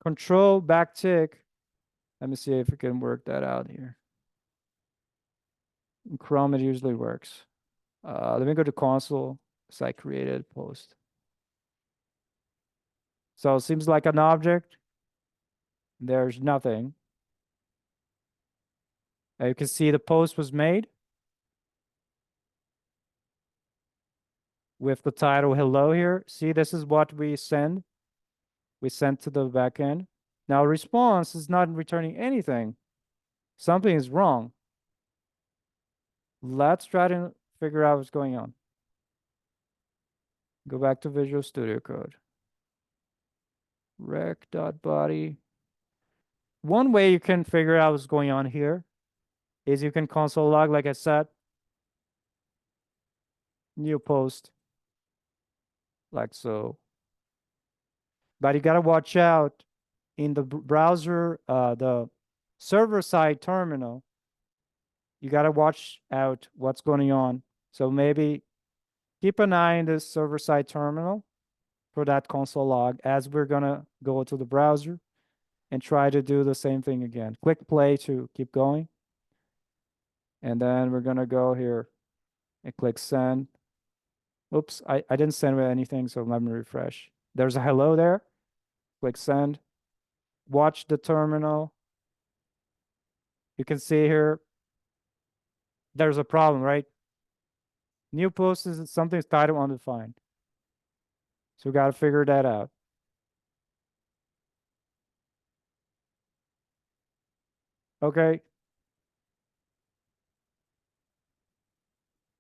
Control backtick. Let me see if we can work that out here. In Chrome, it usually works. Let me go to console, site created post. So it seems like an object. There's nothing. You can see the post was made with the title hello here. See, this is what we send. We sent to the backend. Now response is not returning anything. Something is wrong. Let's try to figure out what's going on. Go back to Visual Studio Code. Rec.body. One way you can figure out what's going on here is you can console log, like I said, new post, like so. But you gotta watch out in the browser, the server-side terminal. You gotta watch out what's going on. So maybe keep an eye on this server-side terminal for that console log as we're gonna go to the browser and try to do the same thing again. Click play to keep going. And then we're gonna go here and click send. Oops, I didn't send anything, so let me refresh. There's a hello there. Click send. Watch the terminal. You can see here, there's a problem, right? New post is something's title undefined. So we got to figure that out. Okay.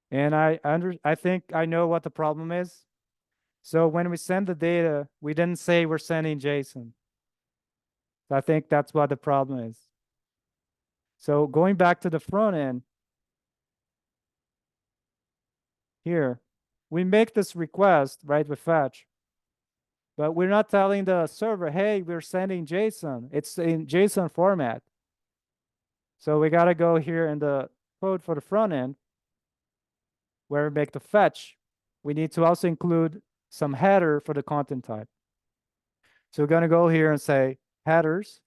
And I think I know what the problem is. So when we send the data, we didn't say we're sending JSON. So I think that's what the problem is. So going back to the front end, here, we make this request, right, with fetch, but we're not telling the server, hey, we're sending JSON. It's in JSON format. So we got to go here in the code for the front end where we make the fetch. We need to also include some header for the content type. So we're going to go here and say headers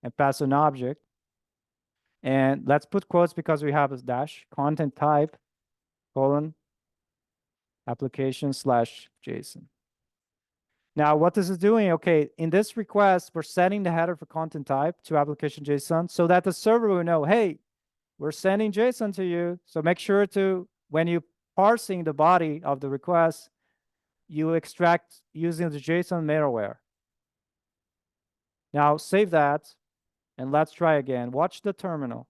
and pass an object. And let's put quotes because we have a dash content type colon application slash JSON. Now, what this is doing, okay, in this request, we're setting the header for content type to application JSON so that the server will know, hey, we're sending JSON to you. So make sure to, when you parsing the body of the request, you extract using the JSON middleware. Now save that and let's try again. Watch the terminal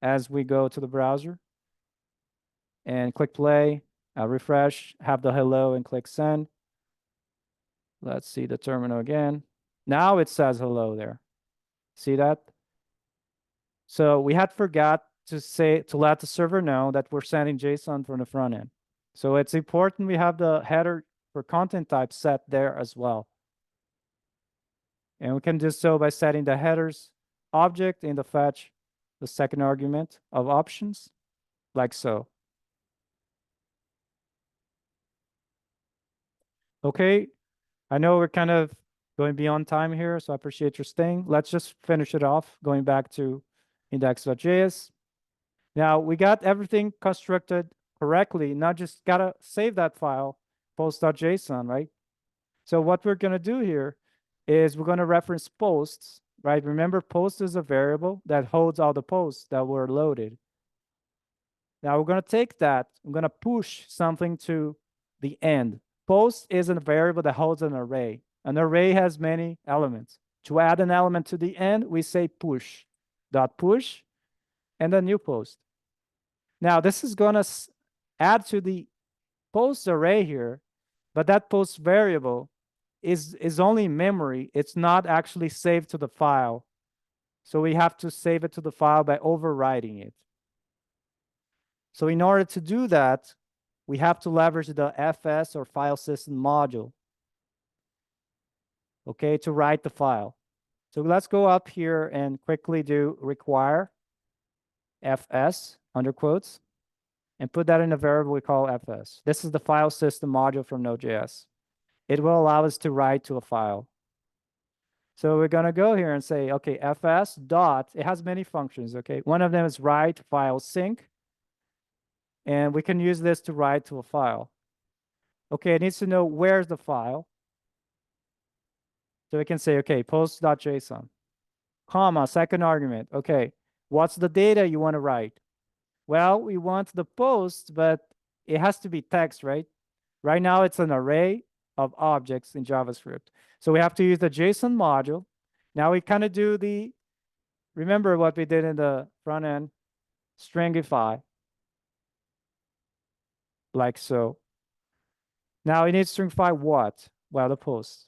as we go to the browser and click play, refresh, have the hello and click send. Let's see the terminal again. Now it says hello there. See that? So we had forgot to let the server know that we're sending JSON from the front end. So it's important we have the header for content type set there as well. And we can do so by setting the headers object in the fetch, the second argument of options, like so. Okay, I know we're kind of going beyond time here, so I appreciate your staying. Let's just finish it off, going back to index.js. Now we got everything constructed correctly, not just gotta save that file, post.json, right? So what we're gonna do here is we're gonna reference posts, right? Remember, post is a variable that holds all the posts that were loaded. Now we're gonna take that, I'm gonna push something to the end. Post is a variable that holds an array. An array has many elements. To add an element to the end, we say push, dot push, and a new post. Now this is gonna add to the post array here, but that post variable is only memory. It's not actually saved to the file. So we have to save it to the file by overriding it. So in order to do that, we have to leverage the FS or file system module, okay, to write the file. So let's go up here and quickly do require FS under quotes and put that in a variable we call FS. This is the file system module from Node.js. It will allow us to write to a file. So we're going to go here and say, okay, FS dot, it has many functions, okay? One of them is write file sync. And we can use this to write to a file. Okay, it needs to know where's the file. So we can say, okay, post.json, comma, second argument. Okay, what's the data you want to write? Well, we want the post, but it has to be text, right? Right now, it's an array of objects in JavaScript. So we have to use the JSON module. Now we kind of do the, remember what we did in the front end, stringify, like so. Now we need stringify what? Well, the post.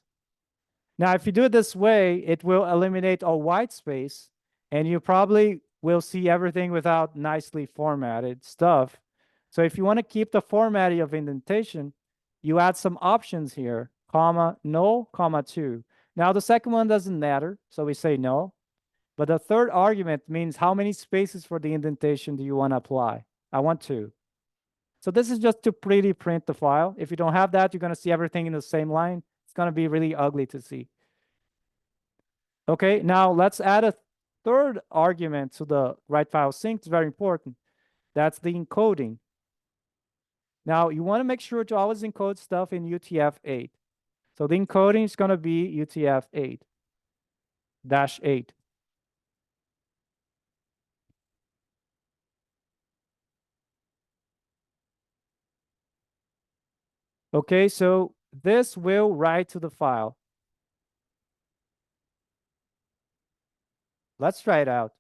Now, if you do it this way, it will eliminate all white space, and you probably will see everything without nicely formatted stuff. So if you want to keep the formatting of indentation, you add some options here, comma, null, comma, 2. Now, the second one doesn't matter, so we say no. But the third argument means how many spaces for the indentation do you want to apply? I want 2. So this is just to pretty print the file. If you don't have that, you're going to see everything in the same line. It's going to be really ugly to see. Okay, now let's add a third argument to the write file sync. It's very important. That's the encoding. Now you want to make sure to always encode stuff in UTF-8. So the encoding is going to be UTF-8 -8. Okay, so this will write to the file. Let's try it out.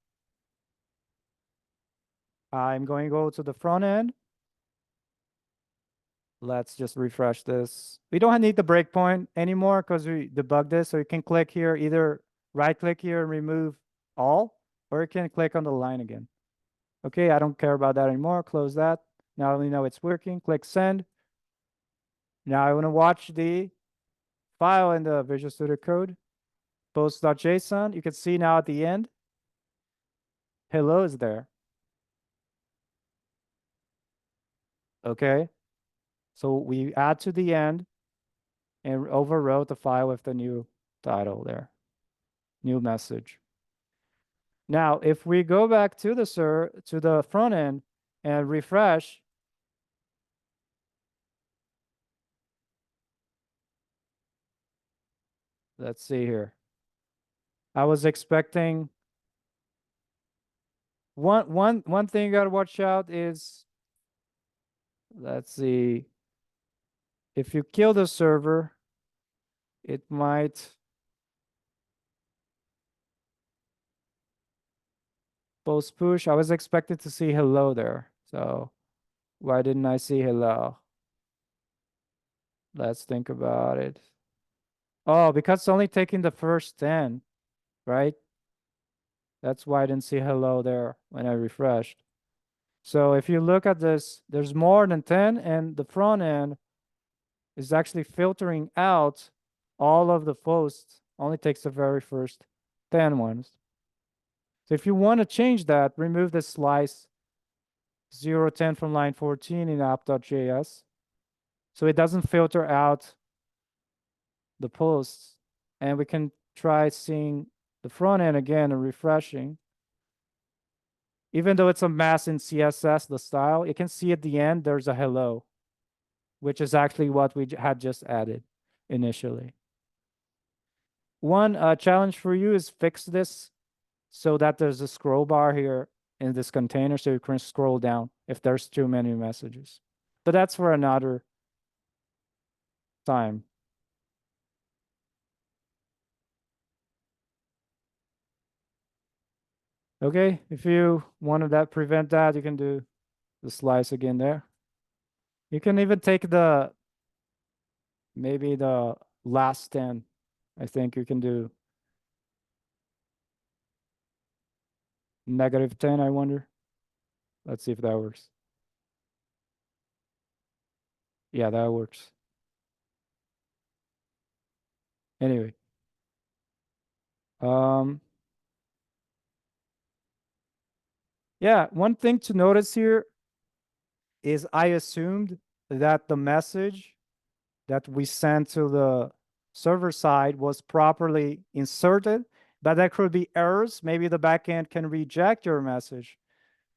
I'm going to go to the front end. Let's just refresh this. We don't need the breakpoint anymore because we debugged this. So you can click here, either right click here and remove all, or you can click on the line again. Okay, I don't care about that anymore. Close that. Now we know it's working. Click send. Now I want to watch the file in the Visual Studio Code, post.json. You can see now at the end, hello is there. Okay, so we add to the end and overwrote the file with the new title there, new message. Now, if we go back to the front end and refresh, let's see here. I was expecting one thing you gotta watch out is, let's see, if you kill the server, it might post push. I was expected to see hello there. So why didn't I see hello? Let's think about it. Oh, because it's only taking the first 10, right? That's why I didn't see hello there when I refreshed. So if you look at this, there's more than 10, and the front end is actually filtering out all of the posts, only takes the very first 10 ones. So if you want to change that, remove the slice 010 from line 14 in app.js. So it doesn't filter out the posts. And we can try seeing the front end again and refreshing. Even though it's a mess in CSS, the style, you can see at the end there's a hello, which is actually what we had just added initially. One challenge for you is fix this so that there's a scroll bar here in this container so you can scroll down if there's too many messages. But that's for another time. Okay, if you wanted that prevent that, you can do the slice again there. You can even take the maybe the last 10. I think you can do -10, I wonder. Let's see if that works. Yeah, that works. Anyway. Um yeah, one thing to notice here is I assumed that the message that we sent to the server side was properly inserted, but there could be errors. Maybe the backend can reject your message.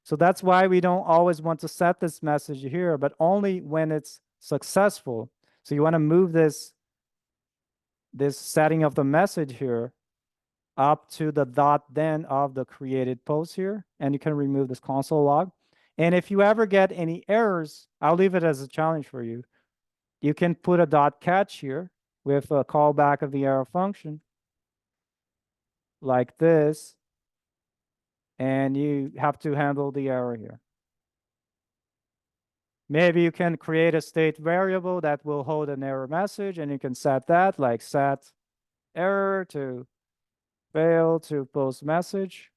So that's why we don't always want to set this message here, but only when it's successful. So you want to move this setting of the message here up to the .then of the created post here, and you can remove this console log. And if you ever get any errors, I'll leave it as a challenge for you. You can put a .catch here with a callback of the error function like this, and you have to handle the error here. Maybe you can create a state variable that will hold an error message, and you can set that like set error to fail to post message,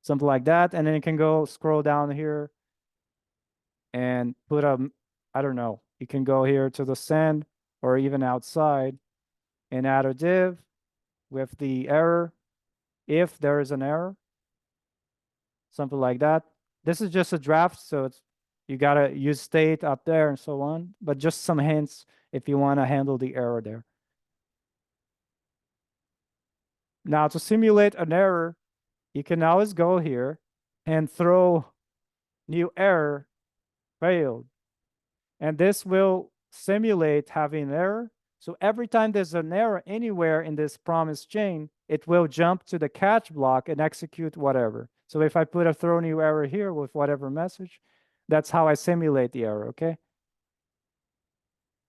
something like that. And then you can go scroll down here and put I don't know, you can go here to the send or even outside and add a div with the error if there is an error, something like that. This is just a draft, so it's you gotta use state up there and so on, but just some hints if you want to handle the error there. Now to simulate an error, you can always go here and throw new error failed. And this will simulate having an error. So every time there's an error anywhere in this promise chain, it will jump to the catch block and execute whatever. So if I put a throw new error here with whatever message, that's how I simulate the error, okay?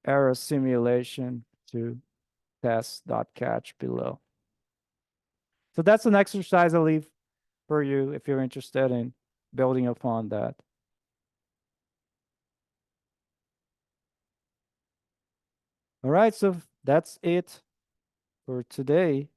Error simulation to test.catch below. So that's an exercise I'll leave for you if you're interested in building upon that. All right, so that's it for today.